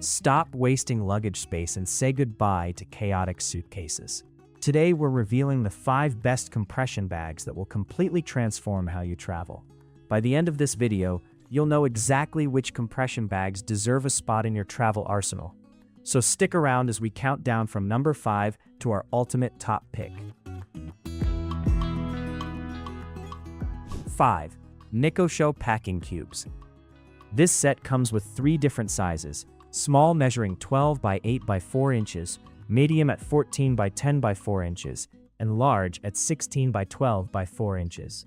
Stop wasting luggage space and say goodbye to chaotic suitcases. Today we're revealing the 5 best compression bags that will completely transform how you travel. By the end of this video, you'll know exactly which compression bags deserve a spot in your travel arsenal. So stick around as we count down from number 5 to our ultimate top pick. 5. NICOSHOW Packing Cubes. This set comes with 3 different sizes: small measuring 12 by 8 by 4 inches, medium at 14 by 10 by 4 inches, and large at 16 by 12 by 4 inches.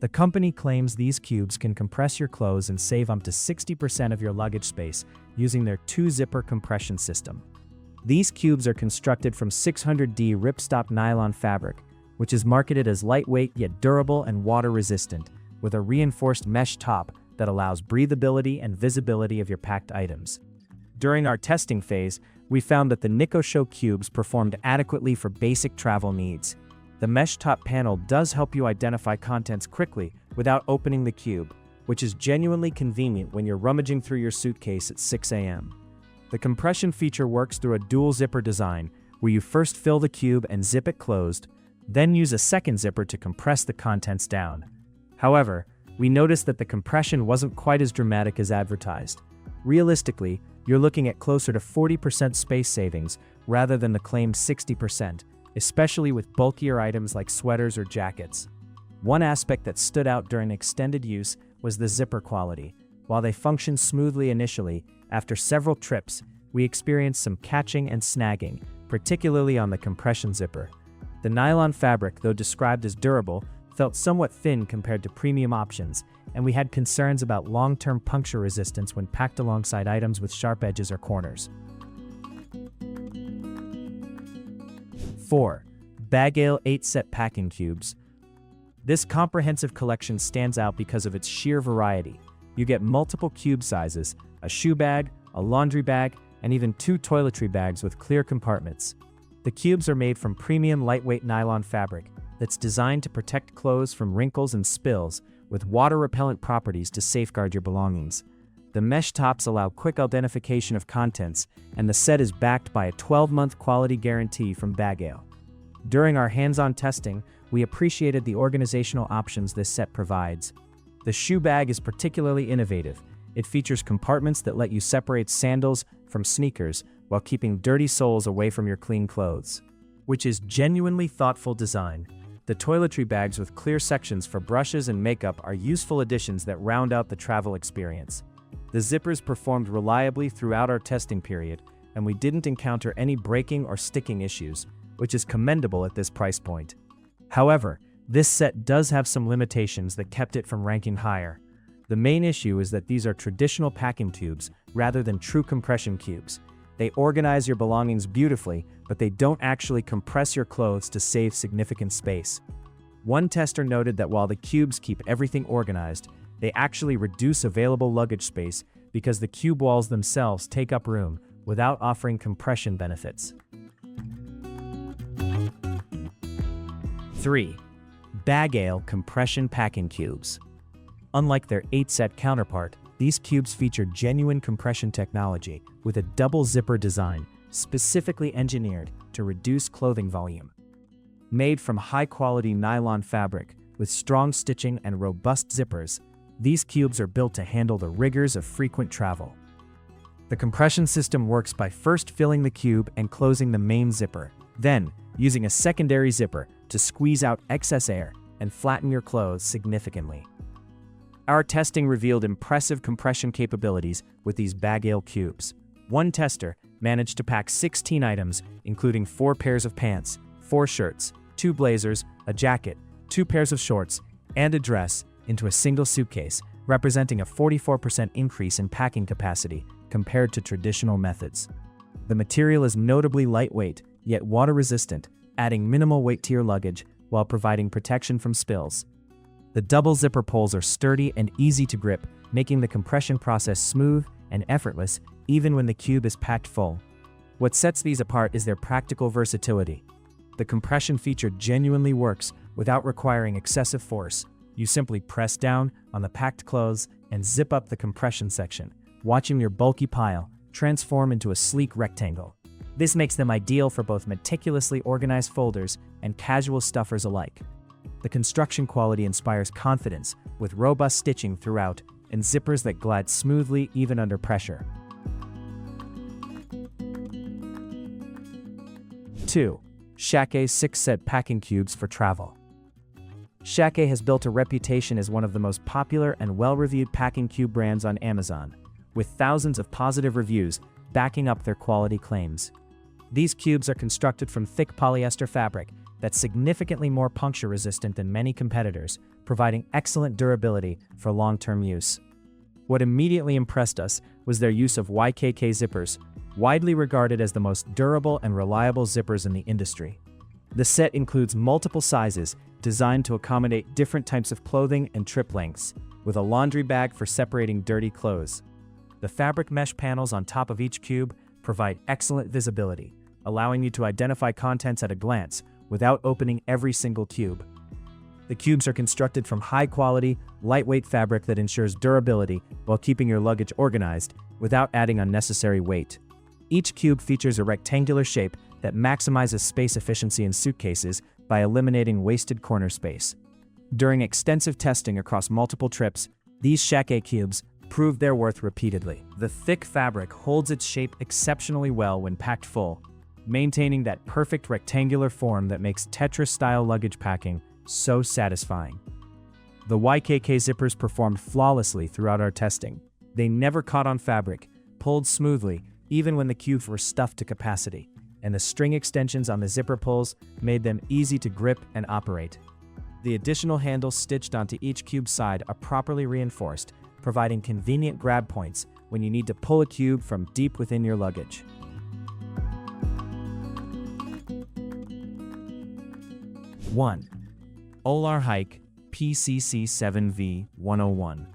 The company claims these cubes can compress your clothes and save up to 60% of your luggage space using their 2-zipper compression system. These cubes are constructed from 600D ripstop nylon fabric, which is marketed as lightweight yet durable and water-resistant, with a reinforced mesh top that allows breathability and visibility of your packed items. During our testing phase, we found that the NICOSHOW cubes performed adequately for basic travel needs. The mesh top panel does help you identify contents quickly without opening the cube, which is genuinely convenient when you're rummaging through your suitcase at 6 a.m. The compression feature works through a dual zipper design, where you first fill the cube and zip it closed, then use a second zipper to compress the contents down. However, we noticed that the compression wasn't quite as dramatic as advertised. Realistically, you're looking at closer to 40% space savings rather than the claimed 60%, especially with bulkier items like sweaters or jackets. One aspect that stood out during extended use was the zipper quality. While they functioned smoothly initially, after several trips, we experienced some catching and snagging, particularly on the compression zipper. The nylon fabric, though described as durable, felt somewhat thin compared to premium options, and we had concerns about long-term puncture resistance when packed alongside items with sharp edges or corners. 4. BAGAIL 8-Set Packing Cubes. This comprehensive collection stands out because of its sheer variety. You get multiple cube sizes, a shoe bag, a laundry bag, and even 2 toiletry bags with clear compartments. The cubes are made from premium lightweight nylon fabric that's designed to protect clothes from wrinkles and spills, with water-repellent properties to safeguard your belongings. The mesh tops allow quick identification of contents, and the set is backed by a 12-month quality guarantee from BAGAIL. During our hands-on testing, we appreciated the organizational options this set provides. The shoe bag is particularly innovative. It features compartments that let you separate sandals from sneakers while keeping dirty soles away from your clean clothes, which is genuinely thoughtful design. The toiletry bags with clear sections for brushes and makeup are useful additions that round out the travel experience. The zippers performed reliably throughout our testing period, and we didn't encounter any breaking or sticking issues, which is commendable at this price point. However, this set does have some limitations that kept it from ranking higher. The main issue is that these are traditional packing tubes rather than true compression cubes. They organize your belongings beautifully, but they don't actually compress your clothes to save significant space. One tester noted that while the cubes keep everything organized, they actually reduce available luggage space because the cube walls themselves take up room without offering compression benefits. 3. BAGAIL Compression Packing Cubes. Unlike their 8-set counterpart, these cubes feature genuine compression technology with a double zipper design specifically engineered to reduce clothing volume. Made from high-quality nylon fabric with strong stitching and robust zippers, these cubes are built to handle the rigors of frequent travel. The compression system works by first filling the cube and closing the main zipper, then using a secondary zipper to squeeze out excess air and flatten your clothes significantly. Our testing revealed impressive compression capabilities with these BAGAIL cubes. One tester managed to pack 16 items, including 4 pairs of pants, 4 shirts, 2 blazers, a jacket, 2 pairs of shorts, and a dress into a single suitcase, representing a 44% increase in packing capacity compared to traditional methods. The material is notably lightweight, yet water-resistant, adding minimal weight to your luggage while providing protection from spills. The double zipper poles are sturdy and easy to grip, making the compression process smooth and effortless even when the cube is packed full. What sets these apart is their practical versatility. The compression feature genuinely works without requiring excessive force. You simply press down on the packed clothes and zip up the compression section, watching your bulky pile transform into a sleek rectangle. This makes them ideal for both meticulously organized folders and casual stuffers alike. The construction quality inspires confidence, with robust stitching throughout and zippers that glide smoothly even under pressure. 2. Shacke 6-set packing cubes for travel. Shacke has built a reputation as one of the most popular and well-reviewed packing cube brands on Amazon, with thousands of positive reviews backing up their quality claims. These cubes are constructed from thick polyester fabric that's significantly more puncture-resistant than many competitors, providing excellent durability for long-term use. What immediately impressed us was their use of YKK zippers, widely regarded as the most durable and reliable zippers in the industry. The set includes multiple sizes designed to accommodate different types of clothing and trip lengths, with a laundry bag for separating dirty clothes. The fabric mesh panels on top of each cube provide excellent visibility, allowing you to identify contents at a glance without opening every single cube. The cubes are constructed from high-quality, lightweight fabric that ensures durability while keeping your luggage organized without adding unnecessary weight. Each cube features a rectangular shape that maximizes space efficiency in suitcases by eliminating wasted corner space. During extensive testing across multiple trips, these Shacke cubes proved their worth repeatedly. The thick fabric holds its shape exceptionally well when packed full, maintaining that perfect rectangular form that makes Tetris-style luggage packing so satisfying. The YKK zippers performed flawlessly throughout our testing. They never caught on fabric, pulled smoothly, even when the cubes were stuffed to capacity, and the string extensions on the zipper pulls made them easy to grip and operate. The additional handles stitched onto each cube side are properly reinforced, providing convenient grab points when you need to pull a cube from deep within your luggage. 1. OlarHike PCC7V101.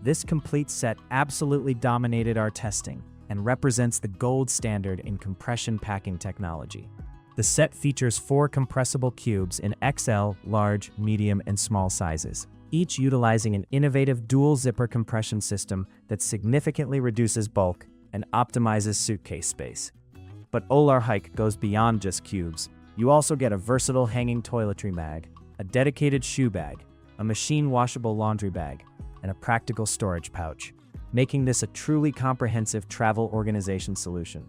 This complete set absolutely dominated our testing and represents the gold standard in compression packing technology. The set features 4 compressible cubes in XL, large, medium, and small sizes, each utilizing an innovative dual zipper compression system that significantly reduces bulk and optimizes suitcase space. But OlarHike goes beyond just cubes. You also get a versatile hanging toiletry bag, a dedicated shoe bag, a machine-washable laundry bag, and a practical storage pouch, making this a truly comprehensive travel organization solution.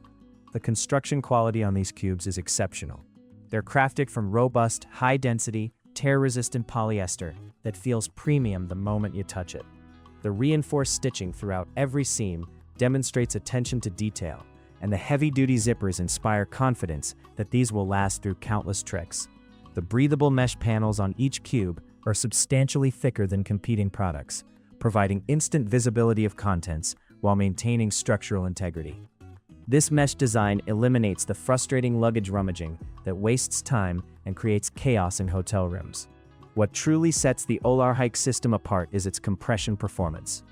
The construction quality on these cubes is exceptional. They're crafted from robust, high-density, tear-resistant polyester that feels premium the moment you touch it. The reinforced stitching throughout every seam demonstrates attention to detail, and the heavy-duty zippers inspire confidence that these will last through countless trips. The breathable mesh panels on each cube are substantially thicker than competing products, providing instant visibility of contents while maintaining structural integrity. This mesh design eliminates the frustrating luggage rummaging that wastes time and creates chaos in hotel rooms. What truly sets the OlarHike system apart is its compression performance.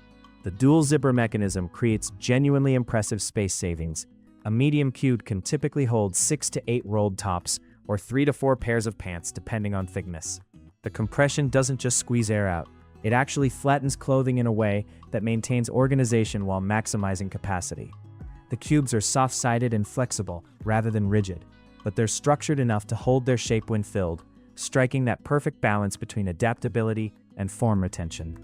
The dual zipper mechanism creates genuinely impressive space savings. A medium cube can typically hold 6 to 8 rolled tops or 3 to 4 pairs of pants depending on thickness. The compression doesn't just squeeze air out, it actually flattens clothing in a way that maintains organization while maximizing capacity. The cubes are soft-sided and flexible rather than rigid, but they're structured enough to hold their shape when filled, striking that perfect balance between adaptability and form retention.